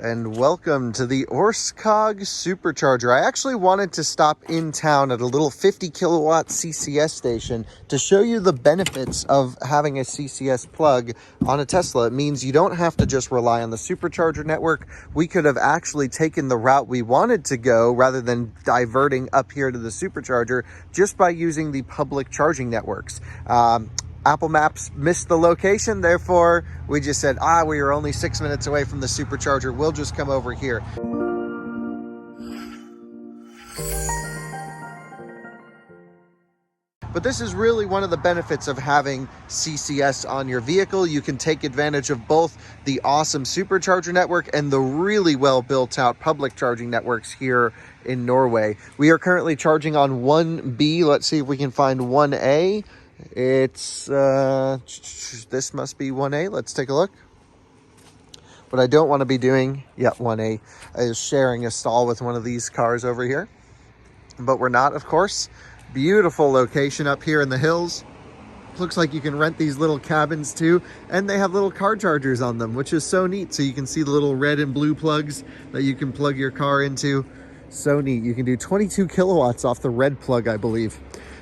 And welcome to the Orskog Supercharger. I actually wanted to stop in town at a little 50 kilowatt CCS station to show you the benefits of having a CCS plug on a Tesla. It means you don't have to just rely on the supercharger network. We could have actually taken the route we wanted to go rather than diverting up here to the supercharger just by using the public charging networks. Apple Maps missed the location, therefore we just said, we are only 6 minutes away from the supercharger, we'll just come over here. But this is really one of the benefits of having CCS on your vehicle. You can take advantage of both the awesome supercharger network and the really well built out public charging networks here in Norway. We are currently charging on 1B. Let's see if we can find 1A. It's this must be 1A. Let's take a look. What I don't want to be doing, 1A, is sharing a stall with one of these cars over here, but we're not, of course. Beautiful location up here in the hills. Looks like you can rent these little cabins too, and they have little car chargers on them, which is so neat. So you can see the little red and blue plugs that you can plug your car into. So neat. You can do 22 kilowatts off the red plug, I believe.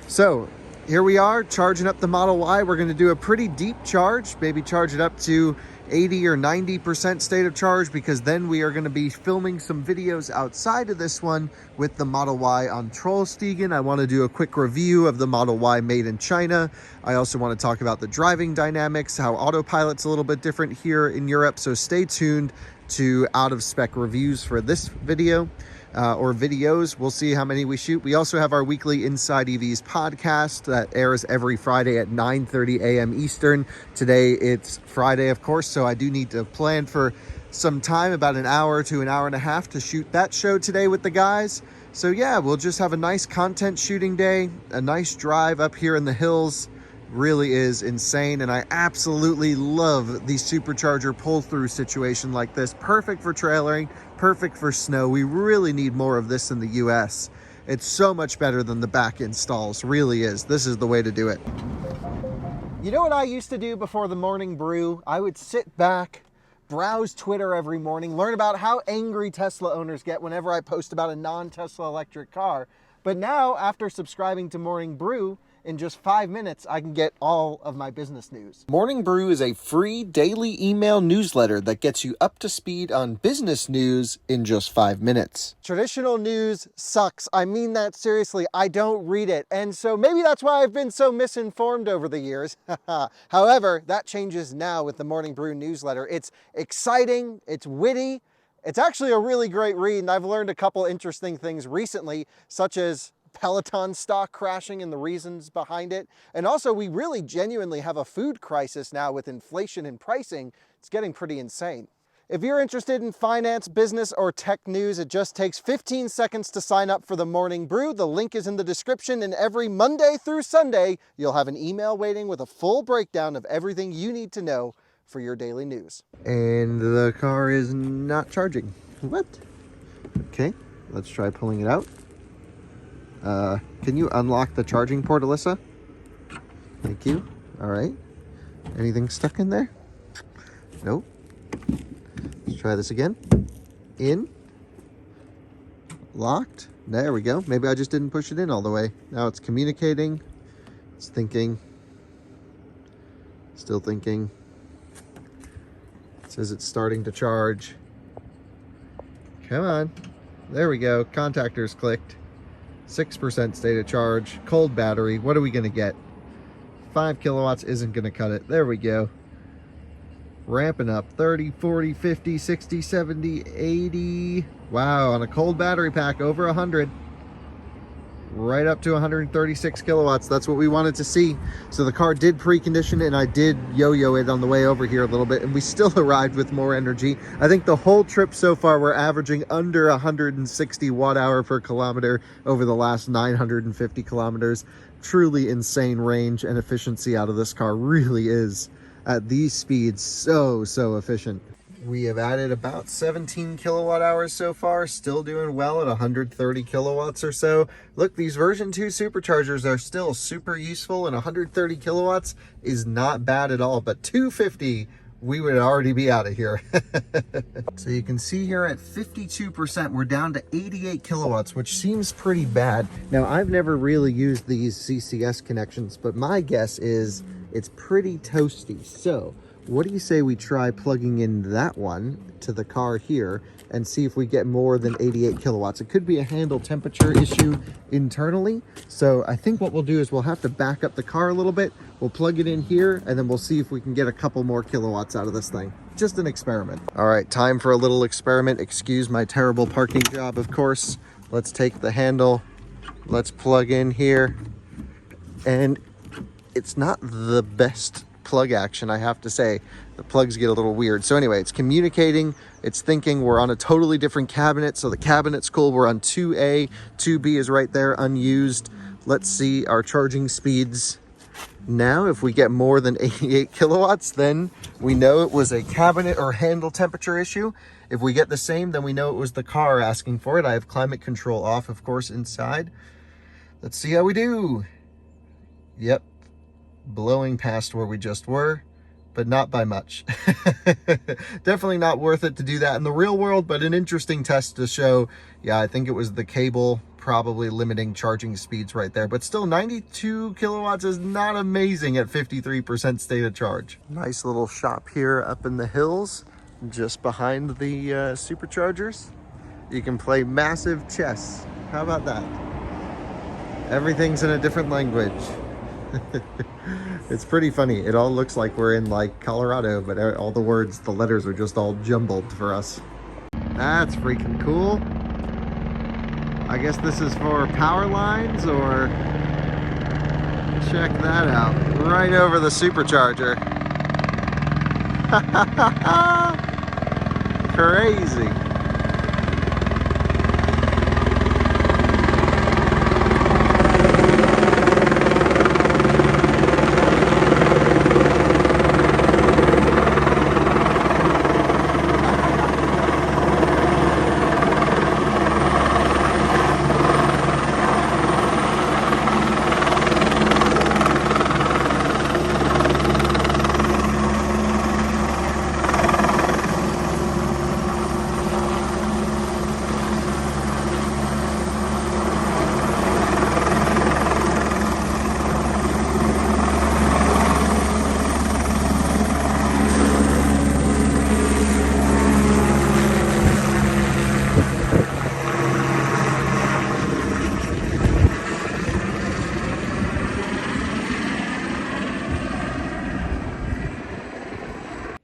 So here we are charging up the Model Y. We're going to do a pretty deep charge, maybe charge it up to 80 or 90% state of charge, because then we are going to be filming some videos outside of this one with the Model Y on Trollstigen. I want to do a quick review of the Model Y made in China. I also want to talk about the driving dynamics, how autopilot's a little bit different here in Europe. So stay tuned to out of spec reviews for this video. Or videos. We'll see how many we shoot. We also have our weekly Inside EVs podcast that airs every Friday at 9:30 a.m. Eastern. Today it's Friday, of course, so I do need to plan for some time, about an hour to an hour and a half, to shoot that show today with the guys. So yeah, we'll just have a nice content shooting day, a nice drive up here in the hills. Really is insane, and I absolutely love the supercharger pull-through situation like this. Perfect for trailering, perfect for snow. We really need more of this in the US. It's so much better than the back installs, really is. This is the way to do it. You know what I used to do before the morning brew? I would sit back, browse Twitter every morning, learn about how angry Tesla owners get whenever I post about a non-Tesla electric car. But now, after subscribing to Morning Brew, in just 5 minutes, I can get all of my business news. Morning Brew is a free daily email newsletter that gets you up to speed on business news in just 5 minutes. Traditional news sucks. I mean that seriously. I don't read it. And so maybe that's why I've been so misinformed over the years. However, that changes now with the Morning Brew newsletter. It's exciting, it's witty, it's actually a really great read, and I've learned a couple interesting things recently, such as Peloton stock crashing and the reasons behind it. And also, we really genuinely have a food crisis now with inflation and pricing. It's getting pretty insane. If you're interested in finance, business, or tech news, it just takes 15 seconds to sign up for the Morning Brew. The link is in the description, and every Monday through Sunday, you'll have an email waiting with a full breakdown of everything you need to know for your daily news. And the car is not charging. What? Okay, let's try pulling it out. Can you unlock the charging port, Alyssa? Thank you. All right. Anything stuck in there? Nope. Let's try this again. In. Locked. There we go. Maybe I just didn't push it in all the way. Now it's communicating. It's thinking. Still thinking. It says it's starting to charge. Come on. There we go. Contactors clicked. 6% state of charge, cold battery. What are we going to get? 5 kilowatts isn't going to cut it. There we go. Ramping up 30, 40, 50, 60, 70, 80. Wow, on a cold battery pack, over 100. Right up to 136 kilowatts. That's what we wanted to see. So the car did precondition, and I did yo-yo it on the way over here a little bit, and we still arrived with more energy. I think the whole trip so far, we're averaging under 160 watt-hour per kilometer over the last 950 kilometers. Truly insane range and efficiency out of this car. Really is, at these speeds, so efficient. We have added about 17 kilowatt hours so far, still doing well at 130 kilowatts or so. Look, these version 2 superchargers are still super useful, and 130 kilowatts is not bad at all, but 250 we would already be out of here. So you can see here at 52%, we're down to 88 kilowatts, which seems pretty bad. Now, I've never really used these CCS connections, but my guess is it's pretty toasty. So what do you say we try plugging in that one to the car here and see if we get more than 88 kilowatts? It could be a handle temperature issue internally. So I think what we'll do is we'll have to back up the car a little bit. We'll plug it in here and then we'll see if we can get a couple more kilowatts out of this thing. Just an experiment. All right, time for a little experiment. Excuse my terrible parking job, of course. Let's take the handle. Let's plug in here. And it's not the best plug action, I have to say. The plugs get a little weird. So anyway, it's communicating, it's thinking. We're on a totally different cabinet, so the cabinet's cool. We're on 2A, 2B is right there, unused. Let's see our charging speeds. Now, if we get more than 88 kilowatts, then we know it was a cabinet or handle temperature issue. If we get the same, then we know it was the car asking for it. I have climate control off, of course, inside. Let's see how we do. Yep, blowing past where we just were, but not by much. Definitely not worth it to do that in the real world, but an interesting test to show. Yeah, I think it was the cable probably limiting charging speeds right there, but still 92 kilowatts is not amazing at 53% state of charge. Nice little shop here up in the hills, just behind the superchargers. You can play massive chess. How about that? Everything's in a different language. It's pretty funny. It all looks like we're in like Colorado, but all the words, the letters are just all jumbled for us. That's freaking cool. I guess this is for power lines, or check that out. Right over the supercharger. Crazy.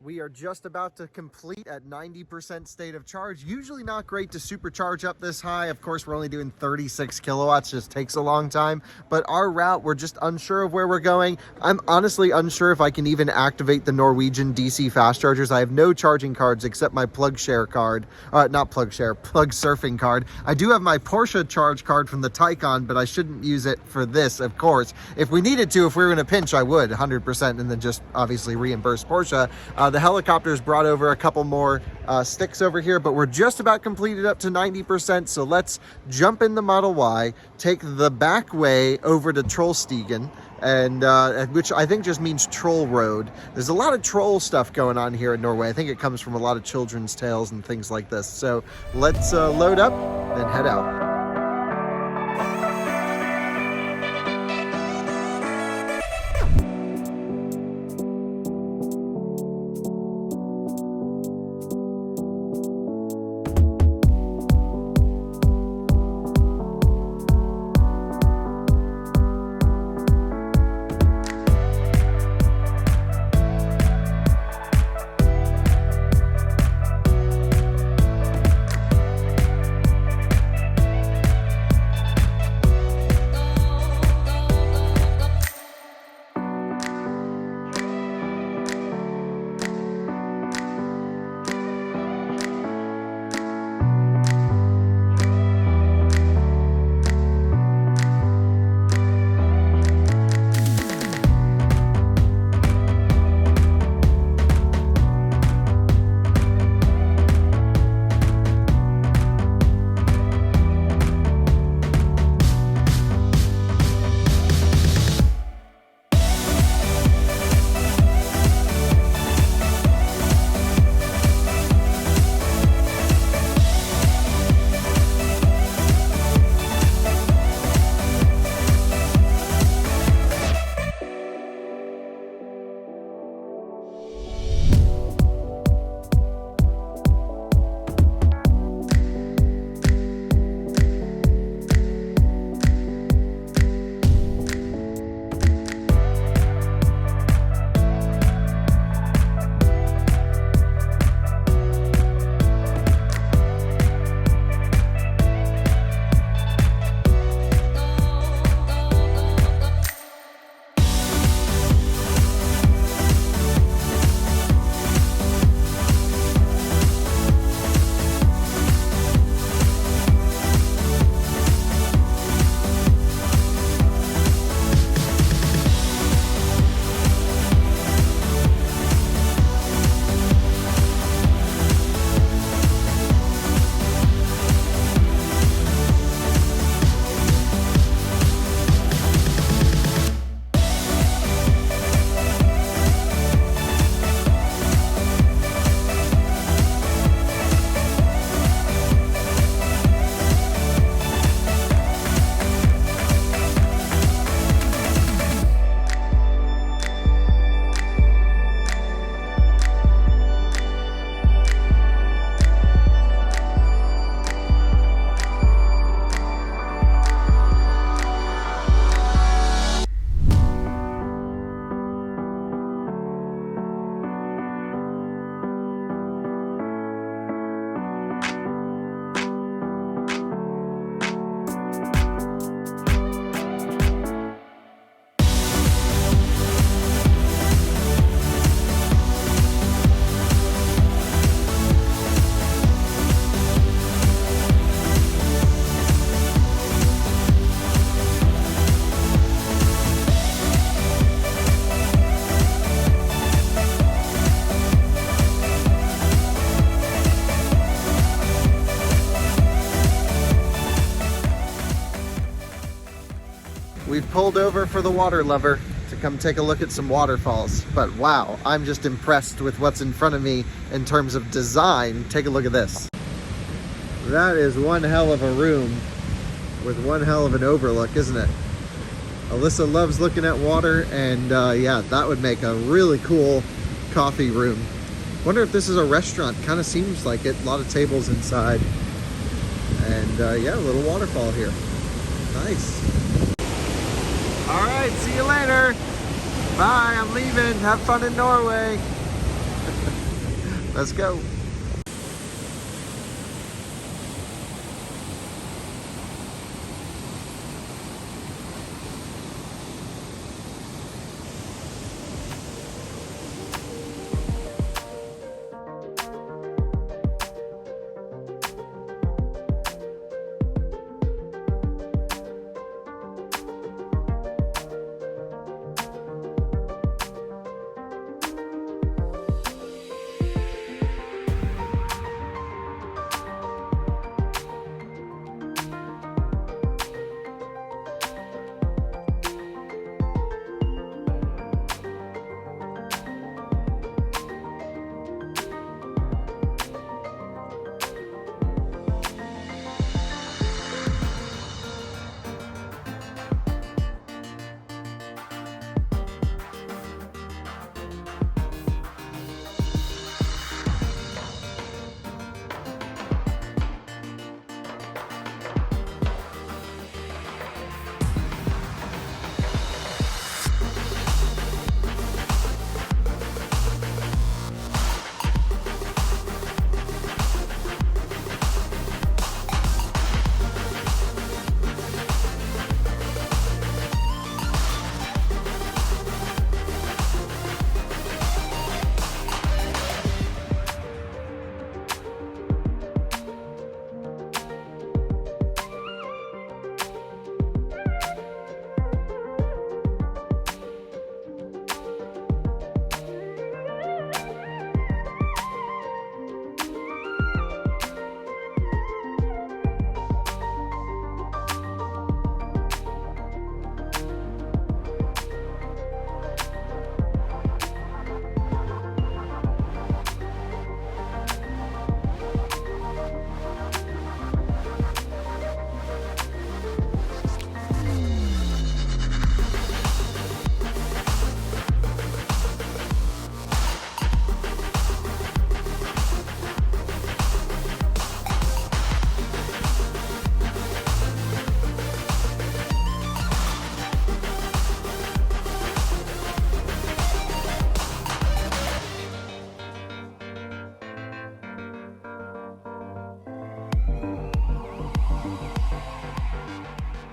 We are just about to complete at 90% state of charge. Usually not great to supercharge up this high. Of course, we're only doing 36 kilowatts, just takes a long time. But our route, we're just unsure of where we're going. I'm honestly unsure if I can even activate the Norwegian DC fast chargers. I have no charging cards except my plug share card. Not plug share, plug surfing card. I do have my Porsche charge card from the Taycan, but I shouldn't use it for this, of course. If we needed to, if we were in a pinch, I would 100%, and then just obviously reimburse Porsche. The helicopters brought over a couple more sticks over here, but we're just about completed up to 90%. So let's jump in the Model Y, take the back way over to Trollstigen, and which I think just means troll road. There's a lot of troll stuff going on here in Norway. I think it comes from a lot of children's tales and things like this. So let's load up and head out. We've pulled over for the water lover to come take a look at some waterfalls. But wow, I'm just impressed with what's in front of me in terms of design. Take a look at this. That is one hell of a room with one hell of an overlook, isn't it? Alyssa loves looking at water, and yeah, that would make a really cool coffee room. Wonder if this is a restaurant. Kind of seems like it. A lot of tables inside. And yeah, a little waterfall here. Nice. All right, see you later. Bye, I'm leaving. Have fun in Norway. Let's go.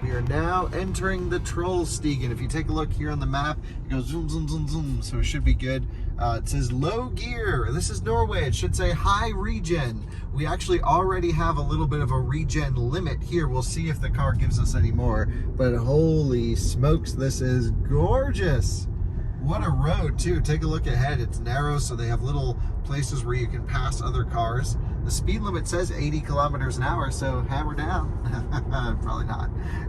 We are now entering the Trollstigen. If you take a look here on the map, it goes zoom, zoom, zoom, zoom, so it should be good. It says low gear. This is Norway. It should say high regen. We actually already have a little bit of a regen limit here. We'll see if the car gives us any more. But holy smokes, this is gorgeous. What a road too. Take a look ahead. It's narrow, so they have little places where you can pass other cars. The speed limit says 80 kilometers an hour, so hammer down. Probably not.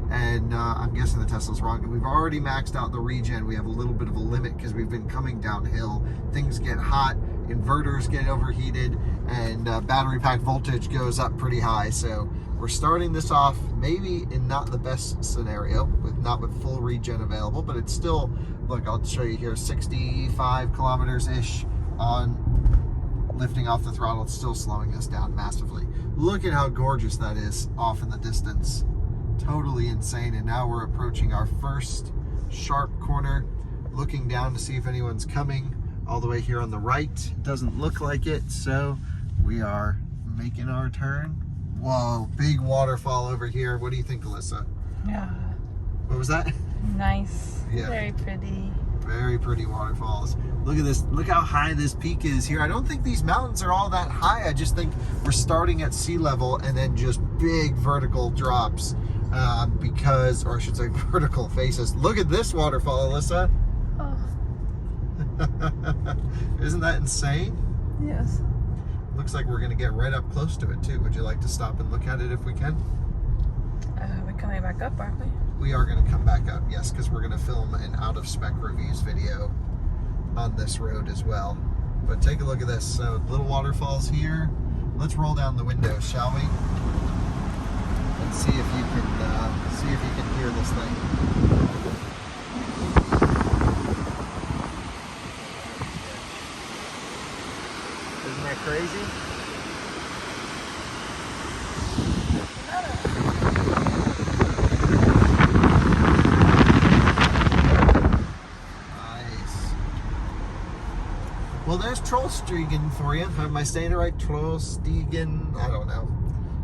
And I'm guessing the Tesla's wrong. We've already maxed out the regen. We have a little bit of a limit because we've been coming downhill. Things get hot, inverters get overheated, and battery pack voltage goes up pretty high. So we're starting this off maybe in not the best scenario, not with full regen available, but it's still, look, I'll show you here, 65 kilometers-ish on lifting off the throttle. It's still slowing us down massively. Look at how gorgeous that is off in the distance. Totally insane. And now we're approaching our first sharp corner, looking down to see if anyone's coming. All the way here on the right, it doesn't look like it, so we are making our turn. Whoa, big waterfall over here. What do you think, Alyssa? Yeah. What was that? Nice. Yeah. Very pretty. Very pretty waterfalls. Look at this. Look how high this peak is here. I don't think these mountains are all that high. I just think we're starting at sea level and then just big vertical drops because, or I should say vertical faces. Look at this waterfall, Alyssa. Oh. Isn't that insane? Yes. Looks like we're going to get right up close to it too. Would you like to stop and look at it if we can? We're coming back up, aren't we? We are going to come back up, yes, because we're going to film an out-of-spec reviews video on this road as well. But take a look at this. So little waterfalls here. Let's roll down the windows, shall we? And see if you can hear this thing. Isn't that crazy? Nice. Well, there's Trollstigen for you. Am I saying it right? Trollstigen? I don't know.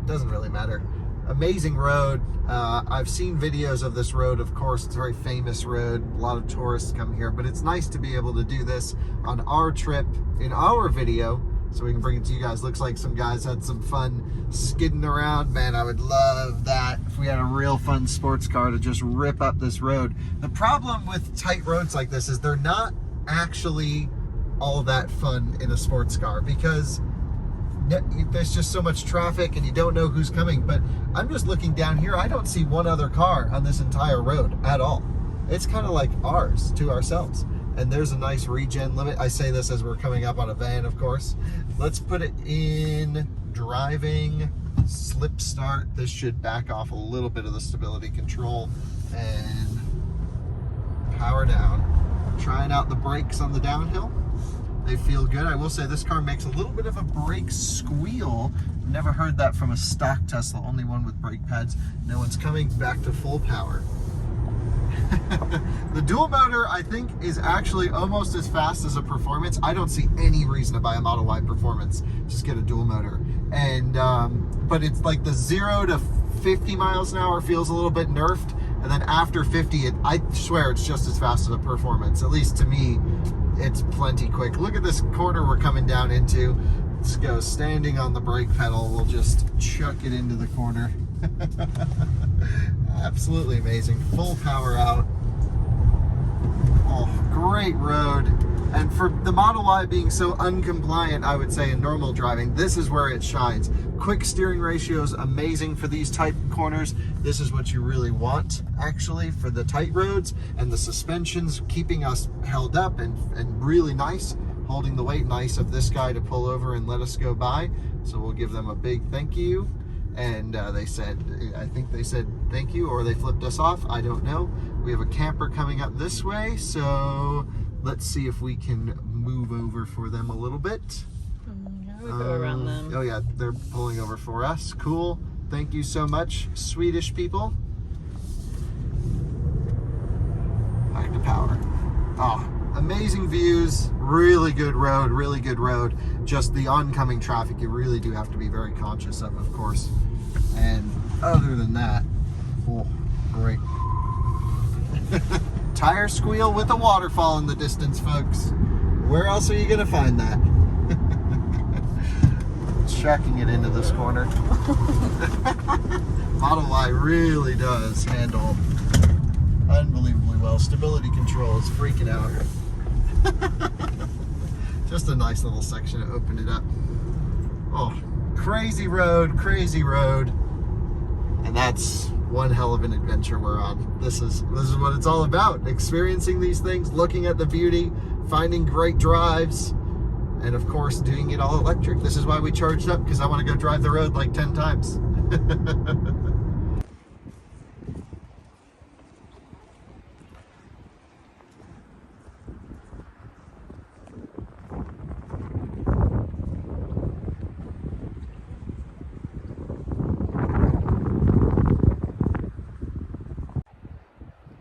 Doesn't really matter. Amazing road. I've seen videos of this road, of course. It's a very famous road. A lot of tourists come here, but it's nice to be able to do this on our trip in our video so we can bring it to you guys. Looks like some guys had some fun skidding around. Man, I would love that if we had a real fun sports car to just rip up this road. The problem with tight roads like this is they're not actually all that fun in a sports car because there's just so much traffic and you don't know who's coming. But I'm just looking down here. I don't see one other car on this entire road at all. It's kind of like ours to ourselves. And there's a nice regen limit. I say this as we're coming up on a van, of course. Let's put it in driving, slip start. This should back off a little bit of the stability control and power down. Trying out the brakes on the downhill. They feel good. I will say this car makes a little bit of a brake squeal. Never heard that from a stock Tesla, only one with brake pads. No one's coming back to full power. The dual motor, I think, is actually almost as fast as a performance. I don't see any reason to buy a Model Y performance. Just get a dual motor. And but it's like the 0 to 50 miles an hour feels a little bit nerfed. And then after 50, I swear it's just as fast as a performance. At least to me, it's plenty quick. Look at this corner we're coming down into. Let's go. Standing on the brake pedal, we'll just chuck it into the corner. Absolutely amazing. Full power out. Oh, great road. And for the Model Y being so uncompliant, I would say in normal driving, this is where it shines. Quick steering ratio is amazing for these tight corners. This is what you really want, actually, for the tight roads. And the suspension's keeping us held up and really nice, holding the weight nice of this guy to pull over and let us go by. So we'll give them a big thank you. And they said, I think they said thank you, or they flipped us off. I don't know. We have a camper coming up this way, so let's see if we can move over for them a little bit. We go around them. Oh yeah, they're pulling over for us. Cool. Thank you so much, Swedish people. Back to power. Oh, amazing views. Really good road. Really good road. Just the oncoming traffic, you really do have to be very conscious of course. And other than that, oh, great. Tire squeal with a waterfall in the distance, folks. Where else are you gonna find that? Chucking it into this corner. Model Y really does handle unbelievably well. Stability control is freaking out. Just a nice little section to open it up. Oh, crazy road. And that's one hell of an adventure we're on. This is what it's all about. Experiencing these things, looking at the beauty, finding great drives, and of course doing it all electric. This is why we charged up, because I want to go drive the road like 10 times.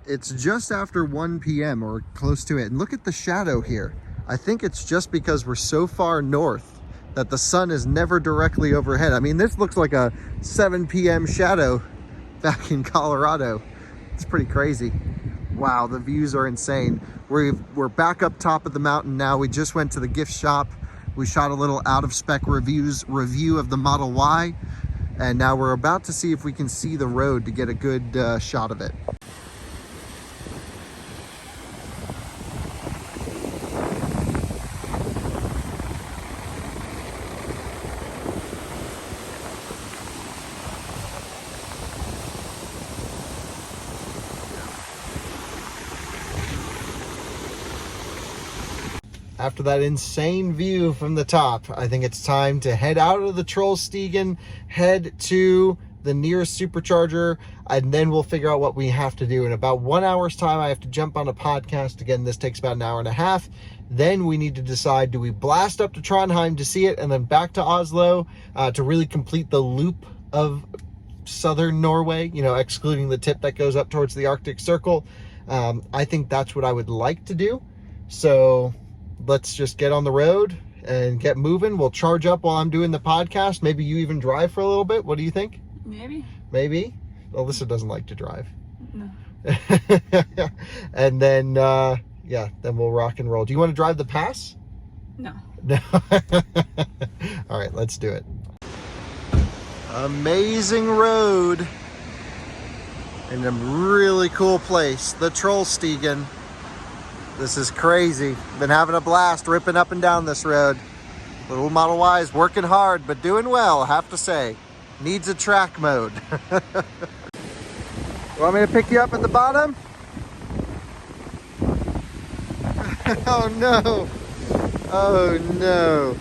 It's just after 1 p.m. or close to it. And look at the shadow here. I think it's just because we're so far north that the sun is never directly overhead. I mean, this looks like a 7 p.m. shadow back in Colorado. It's pretty crazy. Wow, the views are insane. We're back up top of the mountain now. We just went to the gift shop. We shot a little out of spec review of the Model Y. And now we're about to see if we can see the road to get a good shot of it. after that insane view from the top, I think it's time to head out of the Trollstigen, head to the nearest supercharger, and then we'll figure out what we have to do. In about 1 hour's time, I have to jump on a podcast. Again, this takes about an hour and a half. Then we need to decide, do we blast up to Trondheim to see it and then back to Oslo to really complete the loop of southern Norway, you know, excluding the tip that goes up towards the Arctic Circle. I think that's what I would like to do. So let's just get on the road and get moving. We'll charge up while I'm doing the podcast. Maybe you even drive for a little bit. What do you think? Maybe. Alyssa doesn't like to drive. No. And then, yeah, then we'll rock and roll. Do you want to drive the pass? No. No. All right, let's do it. Amazing road in a really cool place, the Trollstigen. This is crazy. Been having a blast ripping up and down this road. Little Model Y is working hard, but doing well, I have to say. Needs a track mode. You want me to pick you up at the bottom? Oh no. Oh no.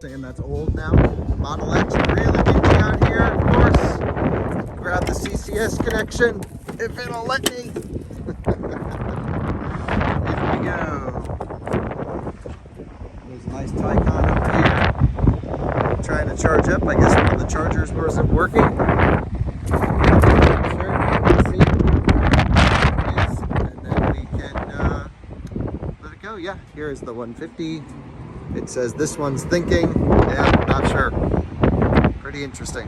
Saying that's old now. Model X really gets me out here, of course. Grab the CCS connection if it'll let me. Here we go. There's a nice Taycan up here. Trying to charge up. I guess one of the chargers wasn't working. And then we can let it go. Yeah, here is the 150. It says this one's thinking. Yeah, not sure. Pretty interesting.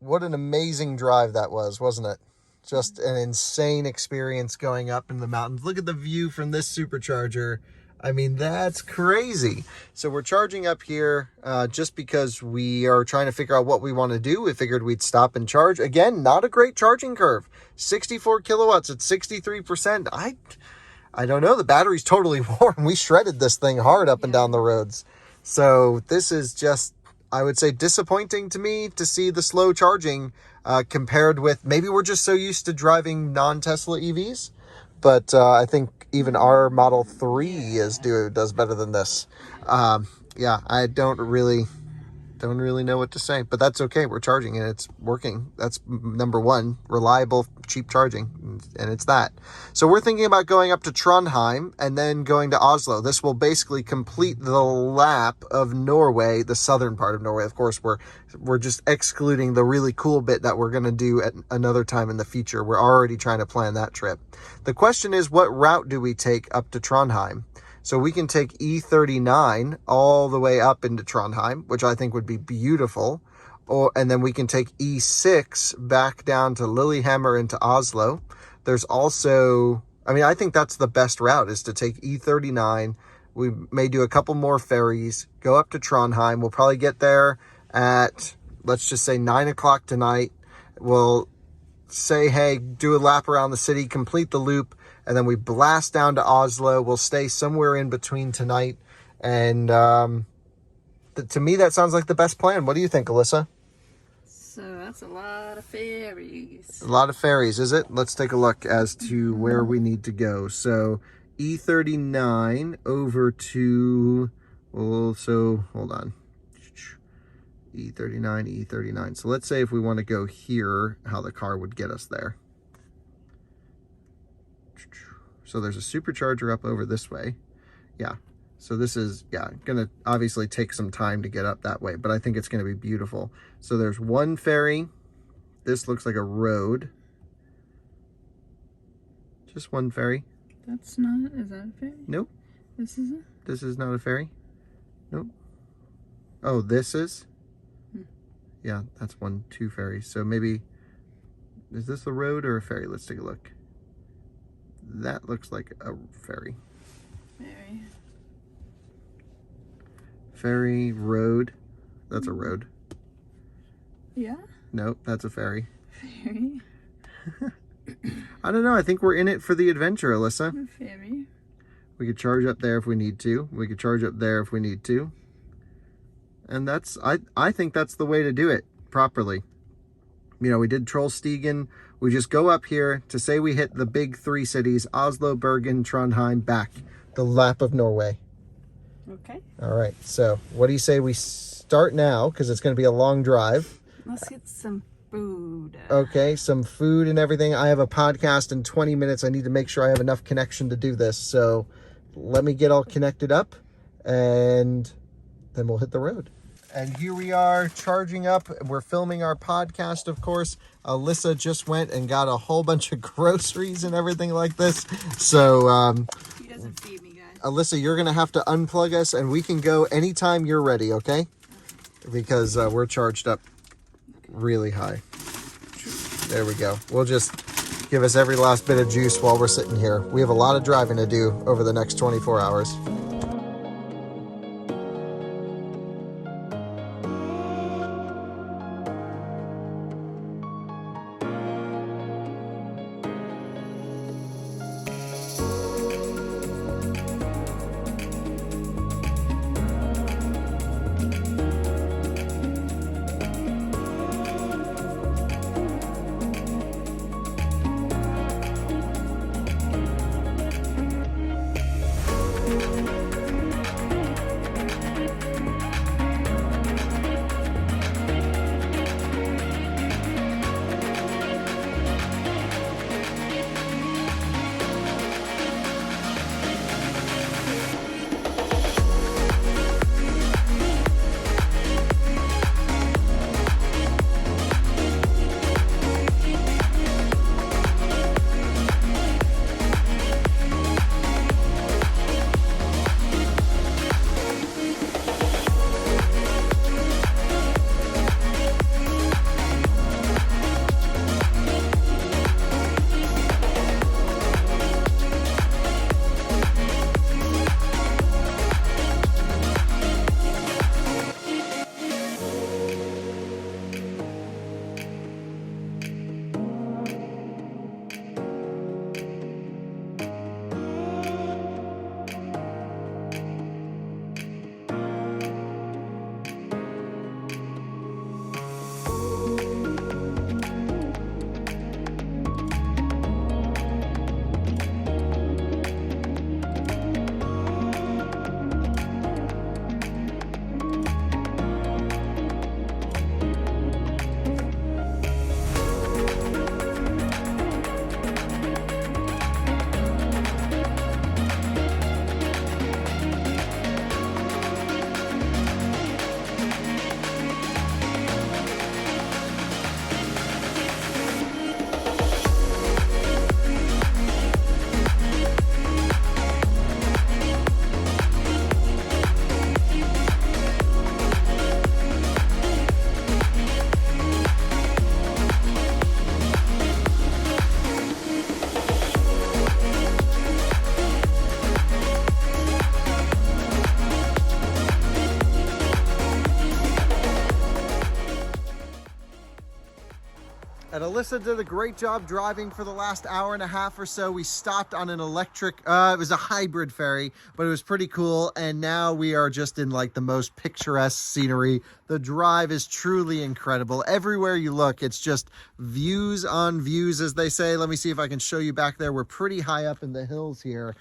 What an amazing drive that was, wasn't it? Just an insane experience going up in the mountains. Look at the view from this supercharger. I mean, that's crazy. So we're charging up here just because we are trying to figure out what we want to do. We figured we'd stop and charge. Again, not a great charging curve. 64 kilowatts at 63%. I don't know. The battery's totally warm. We shredded this thing hard up and down the roads. So this is just, I would say, disappointing to me to see the slow charging compared with, maybe we're just so used to driving non-Tesla EVs. But I think even our Model 3 does better than this. Yeah, I don't really don't really know what to say, but that's okay. We're charging and it's working. That's number one, reliable, cheap charging, and it's that. So we're thinking about going up to Trondheim and then going to Oslo. This will basically complete the lap of Norway, the southern part of Norway. Of course, we're just excluding the really cool bit that we're going to do at another time in the future. We're already trying to plan that trip. The question is, what route do we take up to Trondheim? So we can take E39 all the way up into Trondheim, which I think would be beautiful. And then we can take E6 back down to Lillehammer into Oslo. There's also, I think that's the best route, is to take E39. We may do a couple more ferries, go up to Trondheim. We'll probably get there at, let's just say 9 o'clock tonight. We'll say, hey, do a lap around the city, complete the loop, and then we blast down to Oslo. We'll stay somewhere in between tonight. And to me, that sounds like the best plan. What do you think, Alyssa? So that's a lot of ferries. A lot of ferries, is it? Let's take a look as to where we need to go. So E39 over to, well, so hold on. E39. So let's say if we want to go here, how the car would get us there. So there's a supercharger up over this way. Yeah. So this is, going to obviously take some time to get up that way, but I think it's going to be beautiful. So there's one ferry. This looks like a road. Just one ferry. That's not, is that a ferry? Nope. This is it? This is not a ferry. Nope. Oh, this is? Yeah, that's two ferries. So maybe, is this a road or a ferry? Let's take a look. That looks like a ferry. Ferry, road. That's a road. Yeah? Nope, that's a ferry. Ferry? I don't know. I think we're in it for the adventure, Alyssa. A ferry. We could charge up there if we need to. We could charge up there if we need to. And that's, I think that's the way to do it properly. We did Trollstigen. We just go up here to say we hit the big three cities, Oslo, Bergen, Trondheim, back. The lap of Norway. Okay. All right. So what do you say we start now? Because it's going to be a long drive. Let's get some food. Okay. Some food and everything. I have a podcast in 20 minutes. I need to make sure I have enough connection to do this. So let me get all connected up and then we'll hit the road. And here we are charging up. We're filming our podcast, of course. Alyssa just went and got a whole bunch of groceries and everything like this. So, He doesn't feed me, guys. Alyssa, you're going to have to unplug us and we can go anytime you're ready, okay? Because we're charged up really high. There we go. We'll just give us every last bit of juice while we're sitting here. We have a lot of driving to do over the next 24 hours. Alyssa did a great job driving for the last hour and a half or so. We stopped on an electric, it was a hybrid ferry, but it was pretty cool. And now we are just in like the most picturesque scenery. The drive is truly incredible. Everywhere you look, it's just views on views, as they say. Let me see if I can show you back there. We're pretty high up in the hills here.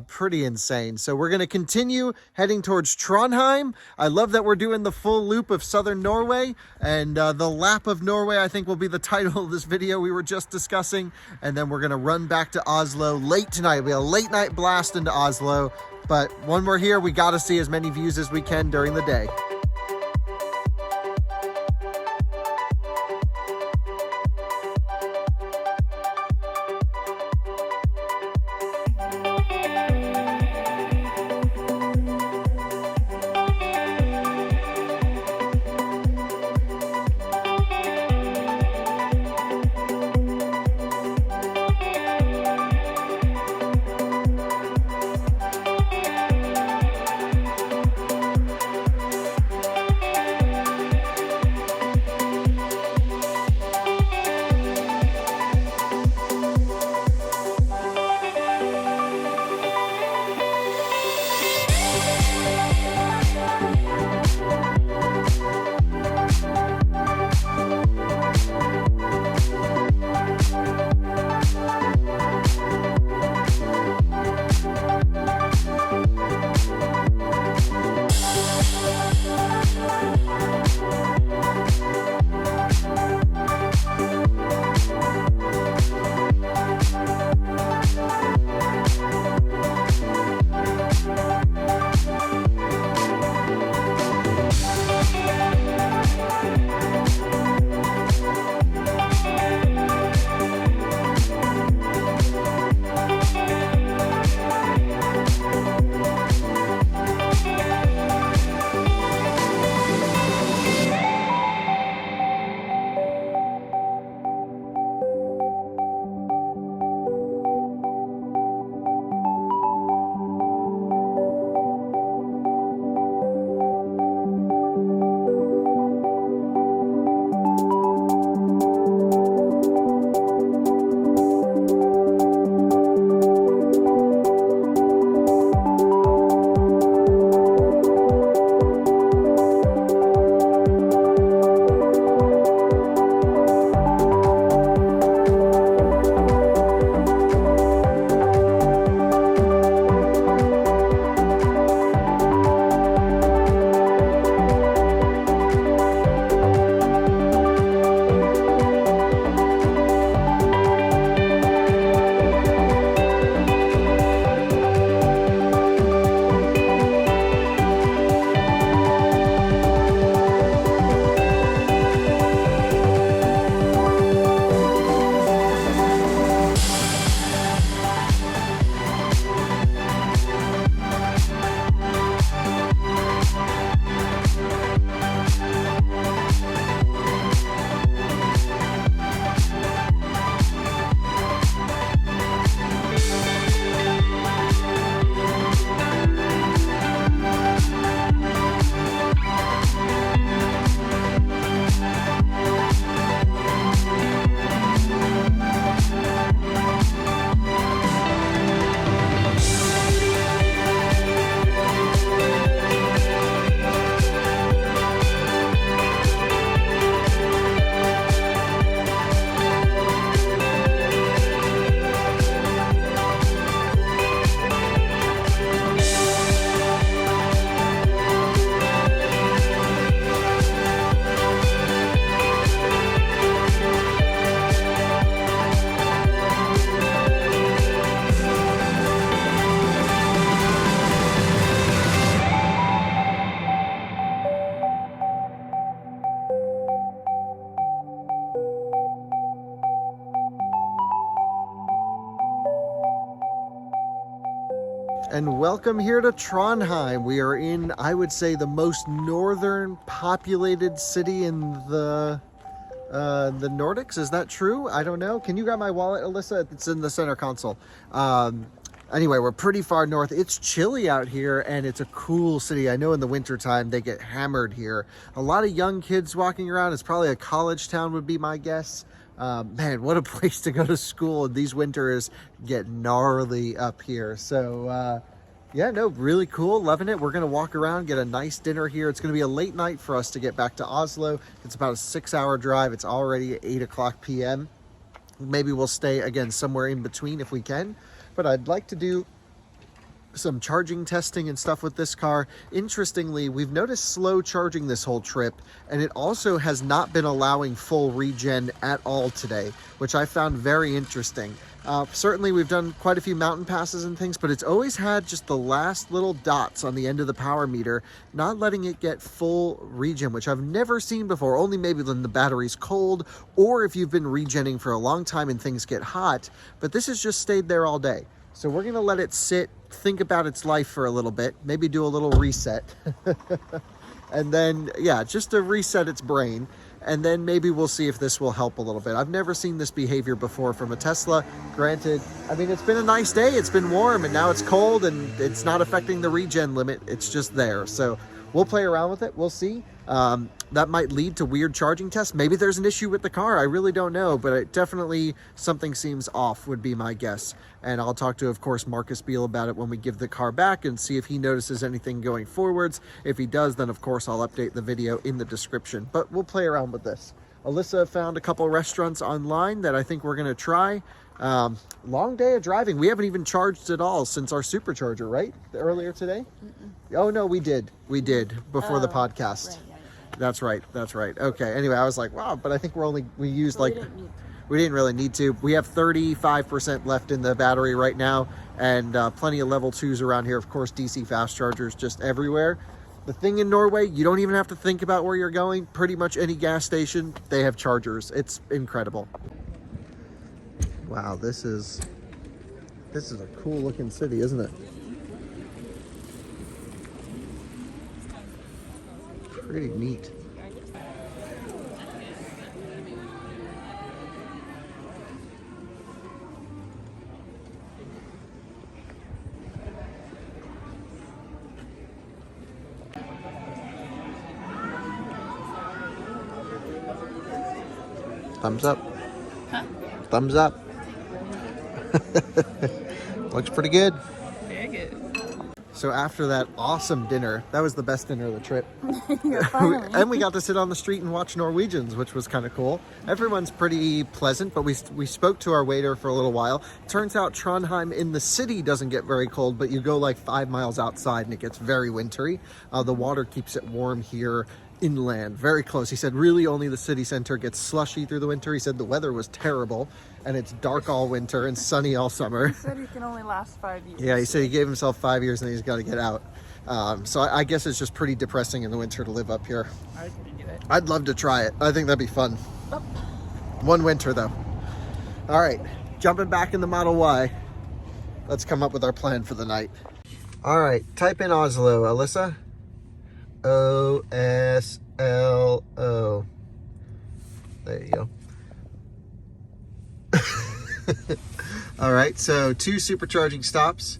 Pretty insane. So we're going to continue heading towards Trondheim. I love that we're doing the full loop of southern Norway, and the lap of Norway, I think, will be the title of this video we were just discussing. And then we're going to run back to Oslo late tonight. It'll be a late night blast into Oslo. But when we're here, we got to see as many views as we can during the day. And welcome here to Trondheim. We are in, I would say, the most northern populated city in the Nordics. Is that true? I don't know. Can you grab my wallet, Alyssa? It's in the center console. Anyway, we're pretty far north. It's chilly out here and it's a cool city. I know in the wintertime they get hammered here. A lot of young kids walking around. It's probably a college town would be my guess. Man, what a place to go to school. These winters get gnarly up here. So yeah, no, really cool. Loving it. We're going to walk around, get a nice dinner here. It's going to be a late night for us to get back to Oslo. It's about a 6-hour drive. It's already 8 o'clock p.m. Maybe we'll stay again somewhere in between if we can. But I'd like to do some charging testing and stuff with this car. Interestingly, we've noticed slow charging this whole trip, and it also has not been allowing full regen at all today, which I found very interesting. Certainly we've done quite a few mountain passes and things, but it's always had just the last little dots on the end of the power meter, not letting it get full regen, which I've never seen before, only maybe when the battery's cold or if you've been regenning for a long time and things get hot, but this has just stayed there all day. So we're gonna let it sit, think about its life for a little bit, maybe do a little reset. And then, yeah, just to reset its brain. And then maybe we'll see if this will help a little bit. I've never seen this behavior before from a Tesla. Granted, I mean, it's been a nice day, it's been warm, and now it's cold, and it's not affecting the regen limit, it's just there. So we'll play around with it, we'll see. That might lead to weird charging tests. Maybe there's an issue with the car. I really don't know, but it definitely something seems off would be my guess. And I'll talk to, of course, Marcus Beal about it when we give the car back and see if he notices anything going forwards. If he does, then of course I'll update the video in the description, but we'll play around with this. Alyssa found a couple restaurants online that I think we're gonna try. Long day of driving. We haven't even charged at all since our supercharger, right? Earlier today? Oh no, we did before the podcast. Right, yeah. That's right. Okay, anyway, I was like, wow, but I think we used like, we didn't really need to. We have 35% left in the battery right now, and plenty of level 2s around here. Of course, DC fast chargers just everywhere. The thing in Norway, you don't even have to think about where you're going. Pretty much any gas station, they have chargers. It's incredible. Wow, this is a cool looking city, isn't it? Pretty neat. Thumbs up. Huh? Thumbs up. Looks pretty good. Very good. So after that awesome dinner, that was the best dinner of the trip. Finally. And we got to sit on the street and watch Norwegians, which was kind of cool. Everyone's pretty pleasant, but we spoke to our waiter for a little while. Turns out Trondheim in the city doesn't get very cold, but you go like 5 miles outside and it gets very wintry. The water keeps it warm here inland, very close. He said really only the city center gets slushy through the winter. He said the weather was terrible and it's dark all winter and sunny all summer. He said he can only last 5 years. Yeah, he said he gave himself 5 years and he's got to get out. So I guess it's just pretty depressing in the winter to live up here. I was gonna do it. I'd love to try it. I think that'd be fun. One winter though. All right, jumping back in the Model Y. Let's come up with our plan for the night. All right, type in Oslo, Alyssa. O-S-L-O. There you go. All right, so 2 supercharging stops.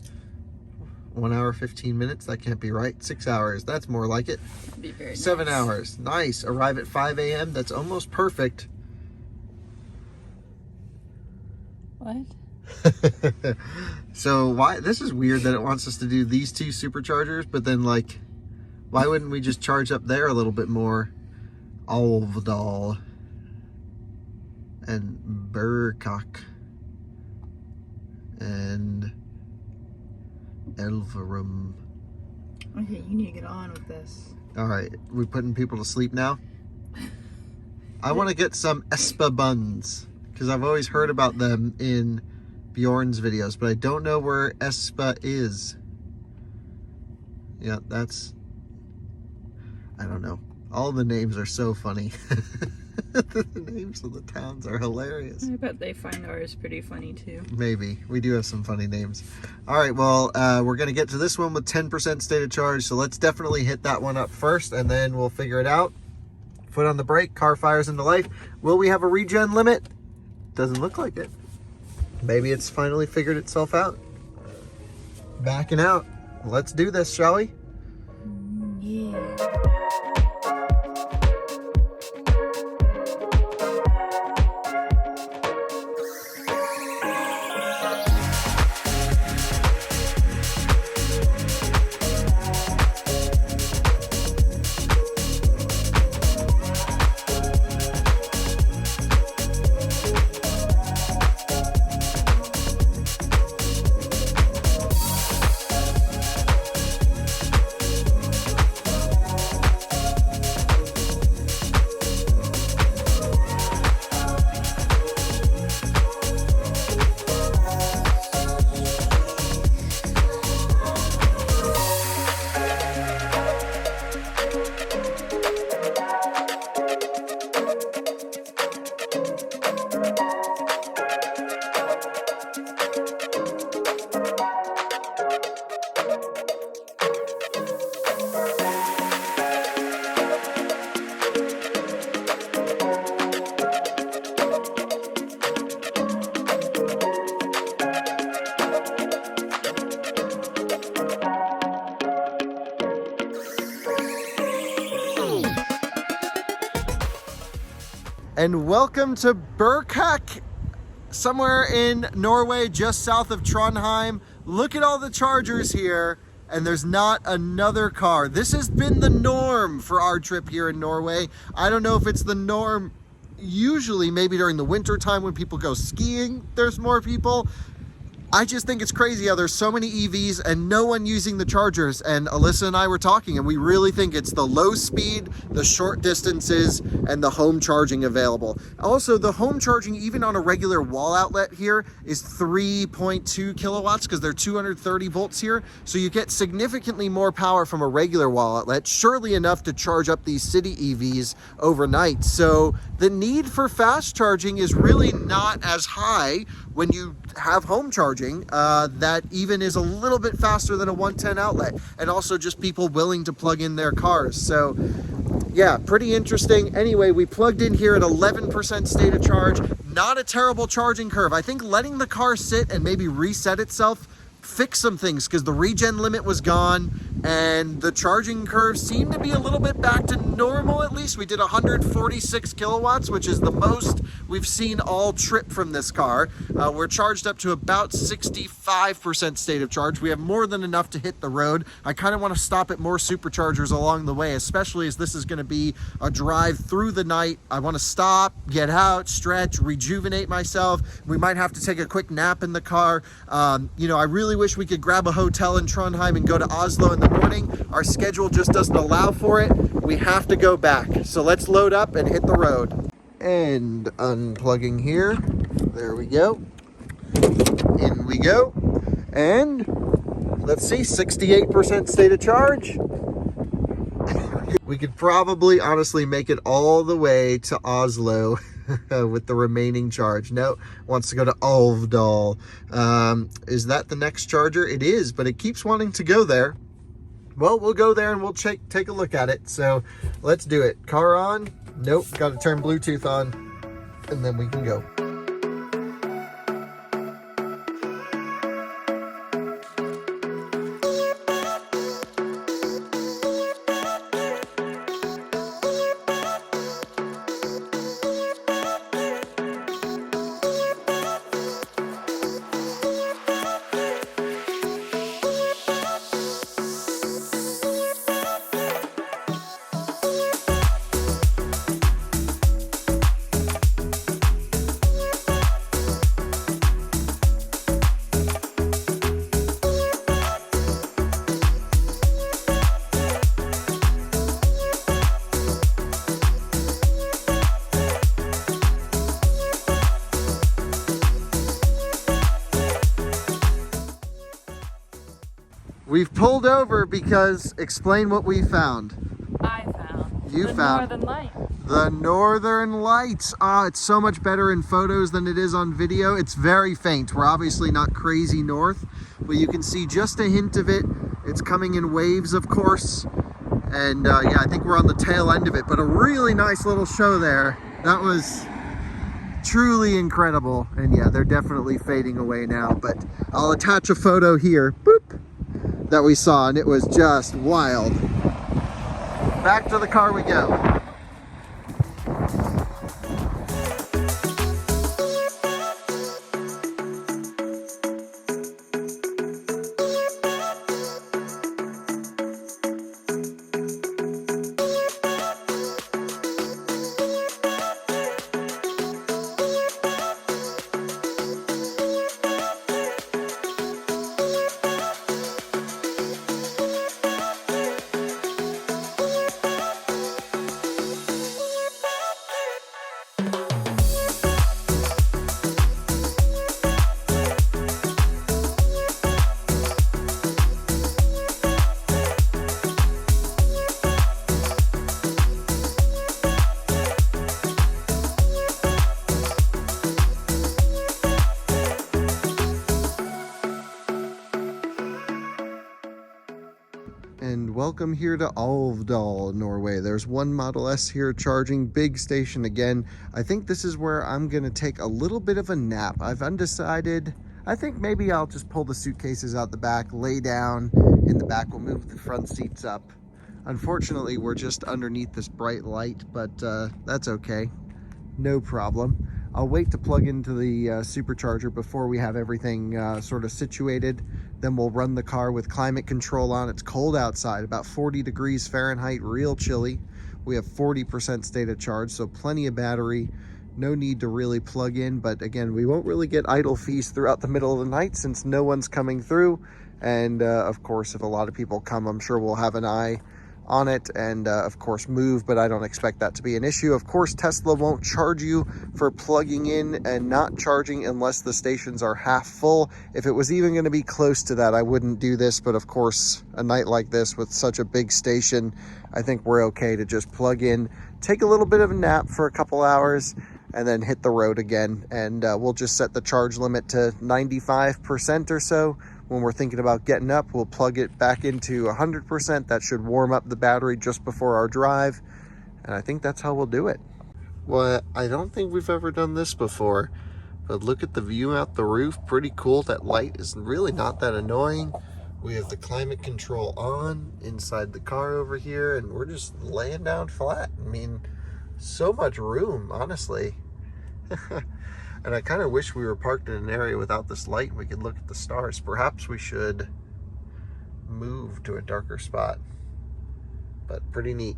1 hour, 15 minutes. That can't be right. 6 hours. That's more like it. Be very 7 nice. hours. Nice. Arrive at 5 a.m. That's almost perfect. What? So why? This is weird that it wants us to do these 2 superchargers, but then like, why wouldn't we just charge up there a little bit more? Alvdal and Burkak and Elverum. Okay, you need to get on with this. All right, we putting people to sleep now. I want to get some Espa buns because I've always heard about them in Bjorn's videos, but I don't know where Espa is. Yeah, that's, I don't know. All the names are so funny. The names of the towns are hilarious. I bet they find ours pretty funny too. Maybe. We do have some funny names. All right, well, we're going to get to this one with 10% state of charge, so let's definitely hit that one up first, and then we'll figure it out. Foot on the brake, car fires into life. Will we have a regen limit? Doesn't look like it. Maybe it's finally figured itself out. Backing out. Let's do this, shall we? Yeah. and welcome to Berkak, somewhere in Norway, just south of Trondheim. Look at all the chargers here, and there's not another car. This has been the norm for our trip here in Norway. I don't know if it's the norm usually, maybe during the winter time when people go skiing, there's more people. I just think it's crazy how there's so many EVs and no one using the chargers. And Alyssa and I were talking, and we really think it's the low speed, the short distances, and the home charging available. Also, the home charging, even on a regular wall outlet here, is 3.2 kilowatts because they're 230 volts here. So you get significantly more power from a regular wall outlet, surely enough to charge up these city EVs overnight. So the need for fast charging is really not as high when you have home charging that even is a little bit faster than a 110 outlet, and also just people willing to plug in their cars. So yeah, pretty interesting. Anyway, we plugged in here at 11% state of charge. Not a terrible charging curve. I think letting the car sit and maybe reset itself fix some things, because the regen limit was gone and the charging curve seemed to be a little bit back to normal. At least we did 146 kilowatts, which is the most we've seen all trip from this car. We're charged up to about 65% state of charge. We have more than enough to hit the road. I kind of want to stop at more superchargers along the way, especially as this is going to be a drive through the night. I want to stop, get out, stretch, rejuvenate myself. We might have to take a quick nap in the car. You know, I really wish we could grab a hotel in Trondheim and go to Oslo in the morning. Our schedule just doesn't allow for it. We have to go back. So let's load up and hit the road. And unplugging here. There we go. In we go. And let's see, 68% state of charge. We could probably honestly make it all the way to Oslo with the remaining charge. No, wants to go to Alvdal. Is that the next charger? It is, but it keeps wanting to go there. Well, we'll go there and we'll take a look at it. So let's do it. Car on. Nope, got to turn Bluetooth on, and then we can go. We've pulled over because, explain what we found. I found. You found Northern Lights. The Northern Lights. It's so much better in photos than it is on video. It's very faint. We're obviously not crazy north, but you can see just a hint of it. It's coming in waves, of course. And yeah, I think we're on the tail end of it, but a really nice little show there. That was truly incredible. And yeah, they're definitely fading away now, but I'll attach a photo here. Boop. That we saw, and it was just wild. Back to the car we go. And welcome here to Alvdal, Norway. There's one Model S here charging, big station again. I think this is where I'm gonna take a little bit of a nap. I've undecided. I think maybe I'll just pull the suitcases out the back, lay down in the back. We'll move the front seats up. Unfortunately, we're just underneath this bright light, but that's okay. no problem. I'll wait to plug into the supercharger before we have everything sort of situated. Then we'll run the car with climate control on. It's cold outside, about 40 degrees Fahrenheit, real chilly. We have 40% state of charge, so plenty of battery. No need to really plug in, but again, we won't really get idle fees throughout the middle of the night since no one's coming through. And of course, if a lot of people come, I'm sure we'll have an eye on it and of course move, but I don't expect that to be an issue. Of course, Tesla won't charge you for plugging in and not charging unless the stations are half full. If it was even going to be close to that, I wouldn't do this, but of course, a night like this with such a big station, I think we're okay to just plug in, take a little bit of a nap for a couple hours, and then hit the road again. And we'll just set the charge limit to 95% or so. When we're thinking about getting up, we'll plug it back into 100%. That should warm up the battery just before our drive. And I think that's how we'll do it. Well, I don't think we've ever done this before, but look at the view out the roof. Pretty cool. That light is really not that annoying. We have the climate control on inside the car over here, and we're just laying down flat. I mean, so much room, honestly. And I kind of wish we were parked in an area without this light and we could look at the stars. Perhaps we should move to a darker spot. But pretty neat.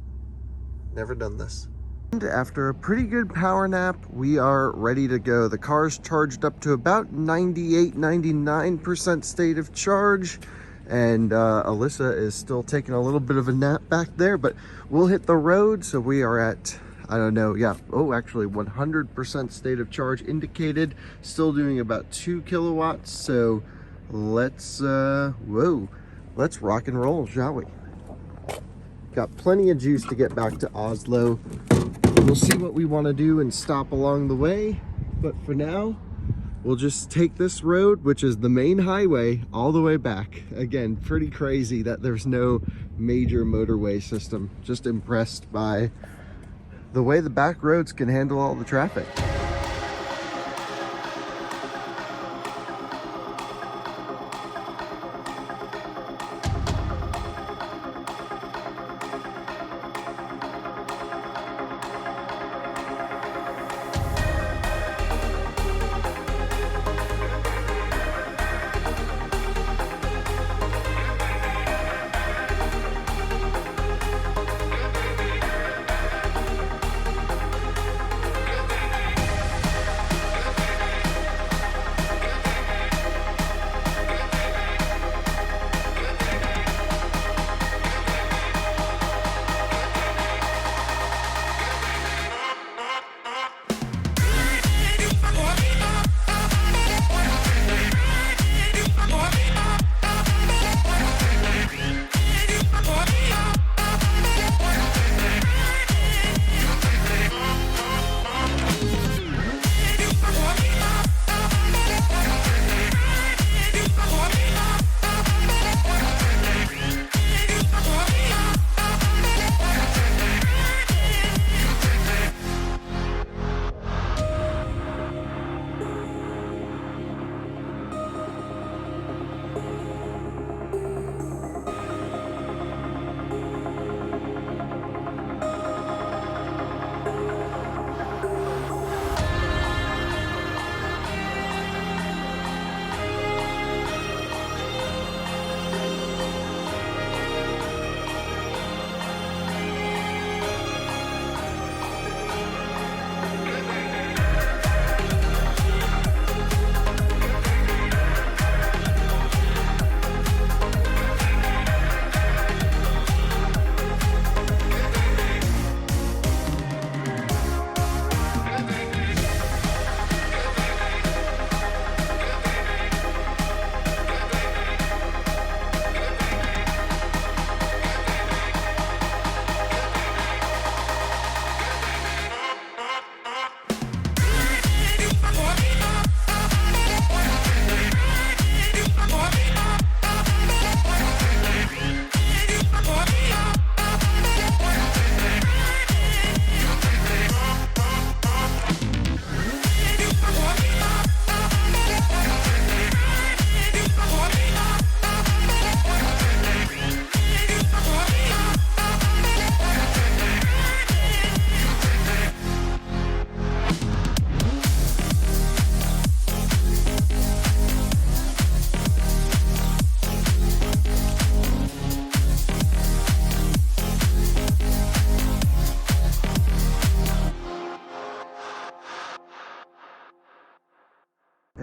Never done this. And after a pretty good power nap, we are ready to go. The car's charged up to about 98, 99% state of charge. And Alyssa is still taking a little bit of a nap back there, but we'll hit the road. So we are at, I don't know, yeah, oh, actually 100% state of charge indicated, still doing about 2 kilowatts. So let's, let's rock and roll, shall we? Got plenty of juice to get back to Oslo. We'll see what we want to do and stop along the way. But for now, we'll just take this road, which is the main highway, all the way back. Again, pretty crazy that there's no major motorway system. Just impressed by the way the back roads can handle all the traffic.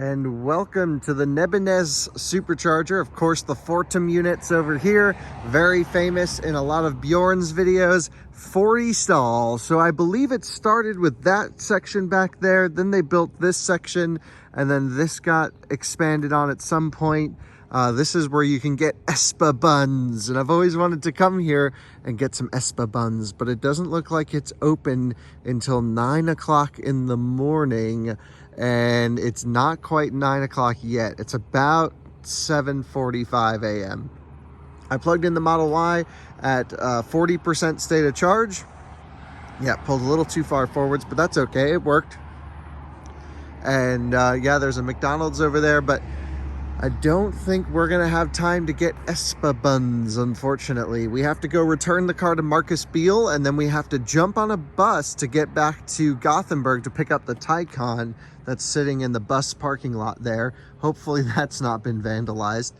And welcome to the Nebbenes Supercharger. Of course, the Fortum units over here, very famous in a lot of Bjorn's videos. 40 stalls. So I believe it started with that section back there. Then they built this section, and then this got expanded on at some point. This is where you can get Espa buns, and I've always wanted to come here and get some Espa buns, but it doesn't look like it's open until 9 o'clock in the morning, and it's not quite 9 o'clock yet. It's about 7:45 a.m. I plugged in the Model Y at 40% state of charge. Yeah, pulled a little too far forwards, but that's okay, it worked. And yeah, there's a McDonald's over there, but I don't think we're gonna have time to get Espa buns, unfortunately. We have to go return the car to Marcus Beal, and then we have to jump on a bus to get back to Gothenburg to pick up the Taycan that's sitting in the bus parking lot there. Hopefully that's not been vandalized.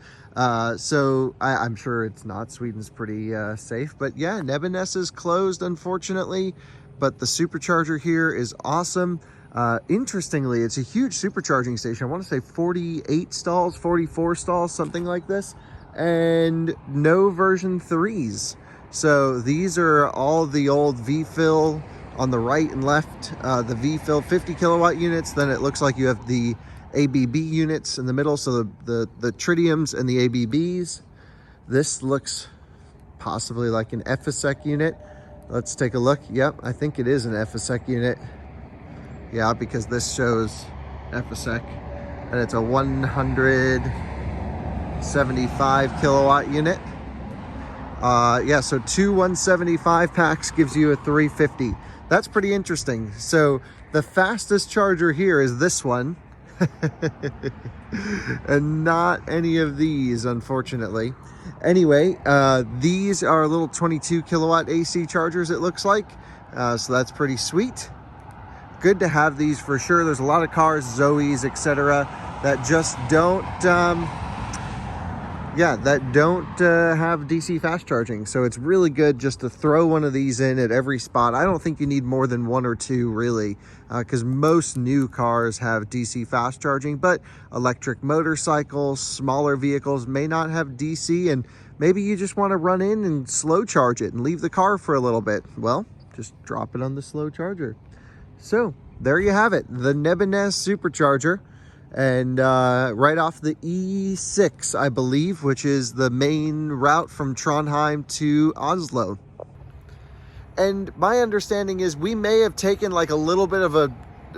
So I'm sure it's not. Sweden's pretty safe, but yeah, Nebbenes is closed, unfortunately, but the supercharger here is awesome. Interestingly, it's a huge supercharging station. I want to say 48 stalls, 44 stalls, something like this, and no version 3s. So these are all the old V-Fill on the right and left, the V-Fill 50 kilowatt units. Then it looks like you have the ABB units in the middle, so the tritiums and the ABBs. This looks possibly like an FSEC unit. Let's take a look. Yep, I think it is an FSEC unit. Yeah, because this shows FSEC, and it's a 175 kilowatt unit. Yeah, so two 175 packs gives you a 350. That's pretty interesting. So the fastest charger here is this one, and not any of these, unfortunately. Anyway, these are little 22 kilowatt AC chargers, it looks like. So that's pretty sweet. Good to have these for sure. There's a lot of cars, Zoes, etc., that just don't have DC fast charging. So it's really good just to throw one of these in at every spot. I don't think you need more than one or two, really, because most new cars have DC fast charging, but electric motorcycles, smaller vehicles may not have DC, and maybe you just want to run in and slow charge it and leave the car for a little bit. Well, just drop it on the slow charger. So there you have it, the Nebbenes Supercharger, and right off the E6, I believe, which is the main route from Trondheim to Oslo. And my understanding is we may have taken like a little bit of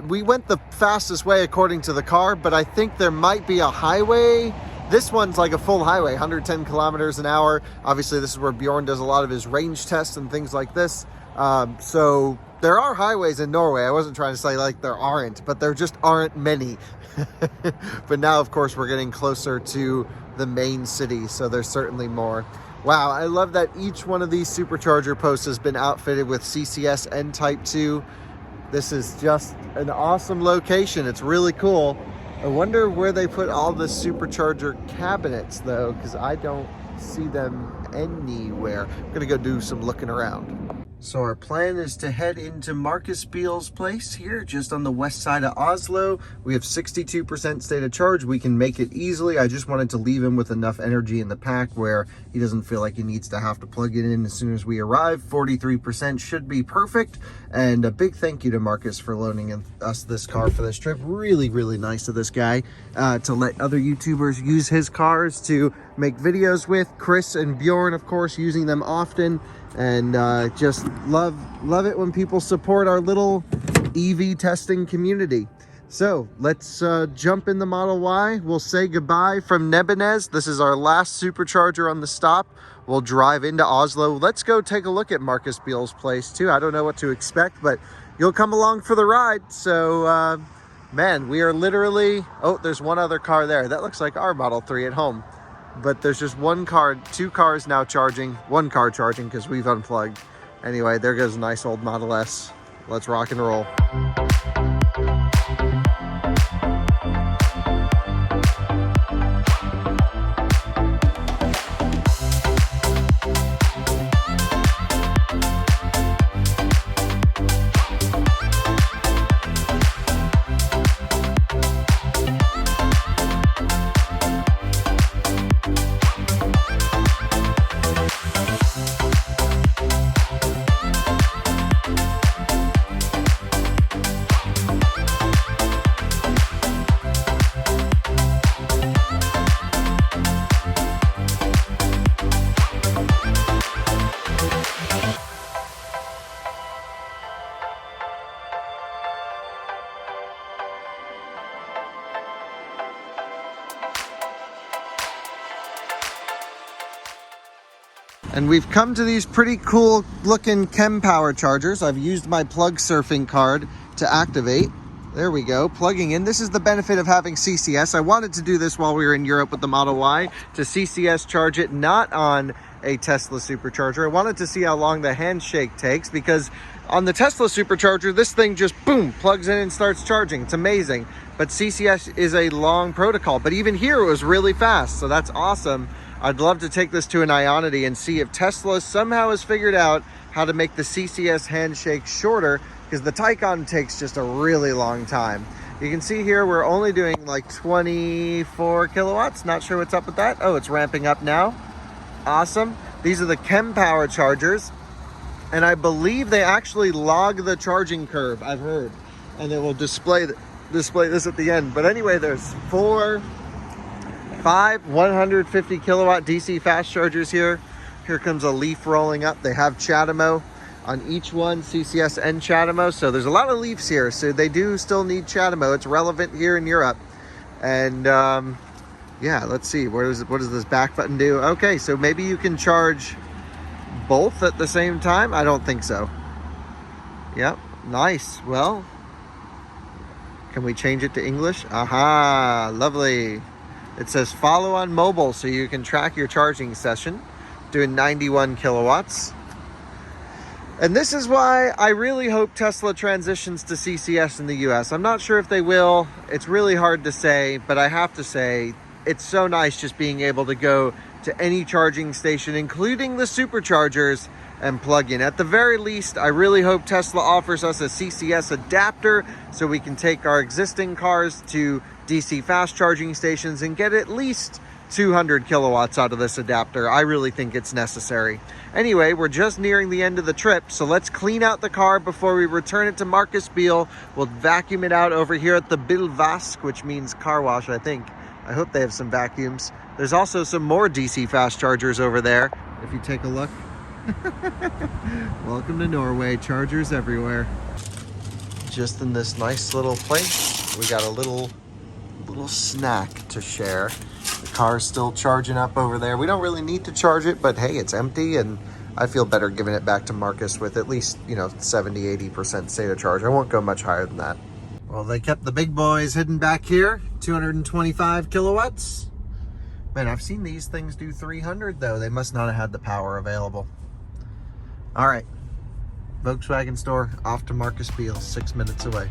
we went the fastest way according to the car, but I think there might be a highway. This one's like a full highway, 110 kilometers an hour. Obviously, this is where Bjorn does a lot of his range tests and things like this. So there are highways in Norway. I wasn't trying to say like there aren't, but there just aren't many. But now, of course, we're getting closer to the main city, so there's certainly more. Wow, I love that each one of these supercharger posts has been outfitted with CCS and Type 2. This is just an awesome location. It's really cool. I wonder where they put all the supercharger cabinets, though, because I don't see them anywhere. I'm gonna go do some looking around. So our plan is to head into Marcus Beal's place here, just on the west side of Oslo. We have 62% state of charge. We can make it easily. I just wanted to leave him with enough energy in the pack where he doesn't feel like he needs to have to plug it in as soon as we arrive. 43% should be perfect. And a big thank you to Marcus for loaning us this car for this trip. Really, really nice of this guy to let other YouTubers use his cars to make videos with. Chris and Bjorn, of course, using them often. And just love it when people support our little EV testing community. So let's jump in the Model Y. We'll say goodbye from Nebbenes. This is our last supercharger on the stop. We'll drive into Oslo. Let's go take a look at Marcus Beal's place too. I don't know what to expect, but you'll come along for the ride. So man, we are literally, oh, there's one other car there. That looks like our Model 3 at home. But there's just one car, two cars now charging, one car charging because we've unplugged. Anyway, there goes a nice old Model S. Let's rock and roll. And we've come to these pretty cool looking chem power chargers. I've used my plug surfing card to activate. There we go, plugging in. This is the benefit of having CCS. I wanted to do this while we were in Europe with the Model Y, to CCS charge it, not on a Tesla supercharger. I wanted to see how long the handshake takes, because on the Tesla supercharger, this thing just boom, plugs in and starts charging. It's amazing. But CCS is a long protocol, but even here it was really fast, so that's awesome. I'd love to take this to an Ionity and see if Tesla somehow has figured out how to make the CCS handshake shorter, because the Taycan takes just a really long time. You can see here we're only doing like 24 kilowatts. Not sure what's up with that. Oh, it's ramping up now. Awesome. These are the chem power chargers, and I believe they actually log the charging curve, I've heard, and it will display this at the end. But anyway, there's 5 150 kilowatt DC fast chargers here. Here comes a Leaf rolling up. They have CHAdeMO on each one, CCS and CHAdeMO. So there's a lot of Leafs here. So they do still need CHAdeMO. It's relevant here in Europe. And yeah, let's see. What does this back button do? Okay, so maybe you can charge both at the same time. I don't think so. Yep, nice. Well, can we change it to English? Aha, lovely. It says follow on mobile, so you can track your charging session, doing 91 kilowatts. And this is why I really hope Tesla transitions to CCS in the US. I'm not sure if they will. It's really hard to say, but I have to say, it's so nice just being able to go to any charging station, including the superchargers, and plug in. At the very least, I really hope Tesla offers us a CCS adapter so we can take our existing cars to DC fast charging stations and get at least 200 kilowatts out of this adapter. I really think it's necessary. Anyway, we're just nearing the end of the trip, so let's clean out the car before we return it to Marcus Beal. We'll vacuum it out over here at the Bilvask, which means car wash, I think. I hope they have some vacuums. There's also some more DC fast chargers over there, if you take a look. Welcome to Norway, chargers everywhere. Just in this nice little place, we got a little snack to share. The car's still charging up over there. We don't really need to charge it, but hey, it's empty, and I feel better giving it back to Marcus with at least, 70-80% state of charge. I won't go much higher than that. Well, they kept the big boys hidden back here, 225 kilowatts. Man, I've seen these things do 300 though. They must not have had the power available. All right, Volkswagen store, off to Marcus Beal, 6 minutes away.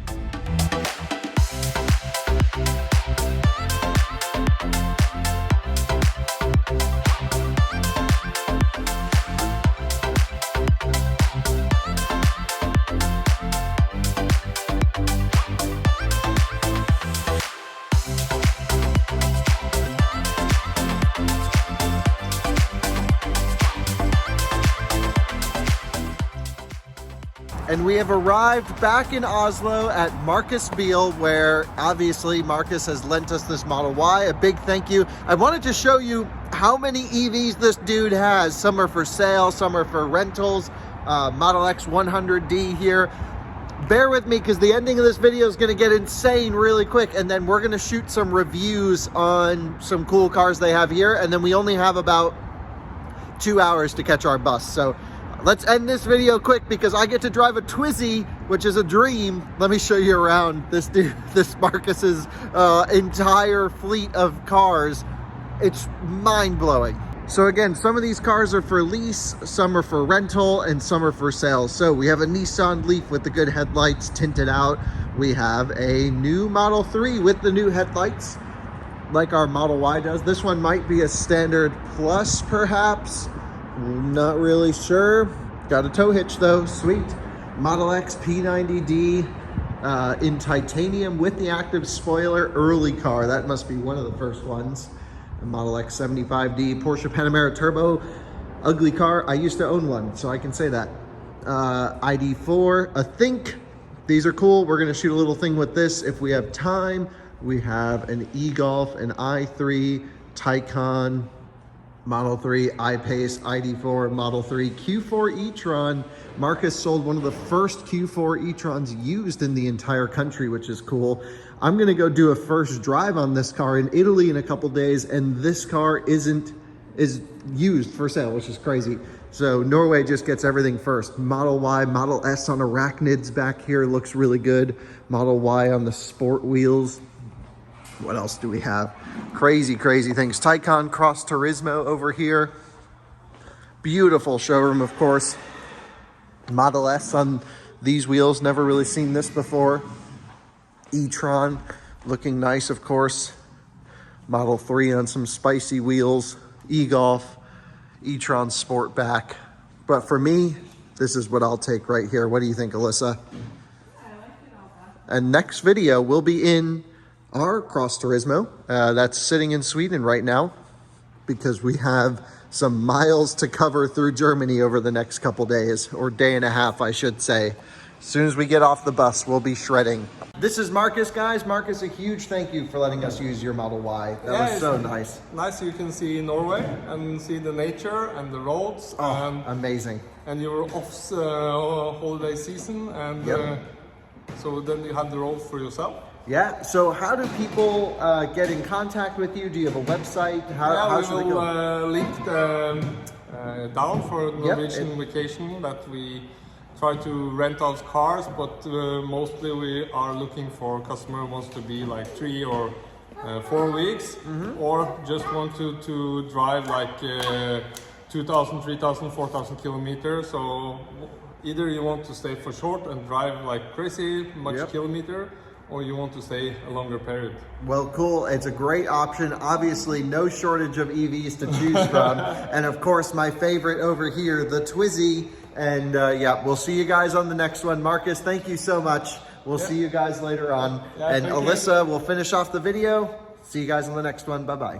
And we have arrived back in Oslo at Marcus Beal, where obviously Marcus has lent us this Model Y. A big thank you. I wanted to show you how many EVs this dude has. Some are for sale, some are for rentals. Model X 100D here. Bear with me, because the ending of this video is going to get insane really quick, and then we're going to shoot some reviews on some cool cars they have here, and then we only have about 2 hours to catch our bus. So let's end this video quick, because I get to drive a Twizy, which is a dream. Let me show you around this Marcus's entire fleet of cars. It's mind-blowing. So again, some of these cars are for lease, some are for rental, and some are for sale. So we have a Nissan Leaf with the good headlights tinted out. We have a new Model 3 with the new headlights, like our Model Y does. This one might be a standard plus, perhaps. Not really sure. Got a tow hitch though, sweet. Model X P90D in titanium with the active spoiler, early car. That must be one of the first ones. A Model X 75D, Porsche Panamera Turbo, ugly car. I used to own one, so I can say that. ID4, a Think. These are cool. We're gonna shoot a little thing with this if we have time. We have an e-Golf, an i3, Taycan, Model 3, I-Pace, ID4, Model 3, Q4 e-tron. Marcus sold one of the first Q4 e-trons used in the entire country, which is cool. I'm gonna go do a first drive on this car in Italy in a couple days, and this car isn't is used for sale, which is crazy. So Norway just gets everything first. Model Y, Model S on arachnids back here looks really good. Model Y on the sport wheels. What else do we have? Crazy things. Taycan Cross Turismo over here. Beautiful showroom, of course. Model S on these wheels, never really seen this before. e-tron looking nice, of course. Model 3 on some spicy wheels. E-Golf, e-tron Sportback. But for me, this is what I'll take right here. What do you think, Alyssa? And next video will be in our Cross Turismo. That's sitting in Sweden right now because we have some miles to cover through Germany over the next couple days, or day and a half, I should say. As soon as we get off the bus, we'll be shredding. This is Marcus, guys. Marcus, a huge thank you for letting us use your Model Y. That was so nice. Nice, you can see Norway and see the nature and the roads. Oh, amazing. And your off holiday season, and so then you have the road for yourself. Yeah, so how do people get in contact with you? Do you have a website? How should we they will go? link down for Norwegian vacation that we try to rent out cars, but mostly we are looking for customer who wants to be like 3 or 4 weeks, or just want to drive like 2,000, 3,000, 4,000 kilometers. So either you want to stay for short and drive like crazy much kilometer, or you want to stay a longer period. Well, cool. It's a great option. Obviously, no shortage of EVs to choose from. And of course, my favorite over here, the Twizy. And yeah, we'll see you guys on the next one. Marcus, thank you so much. We'll see you guys later on. And Alyssa will finish off the video. See you guys on the next one. Bye-bye.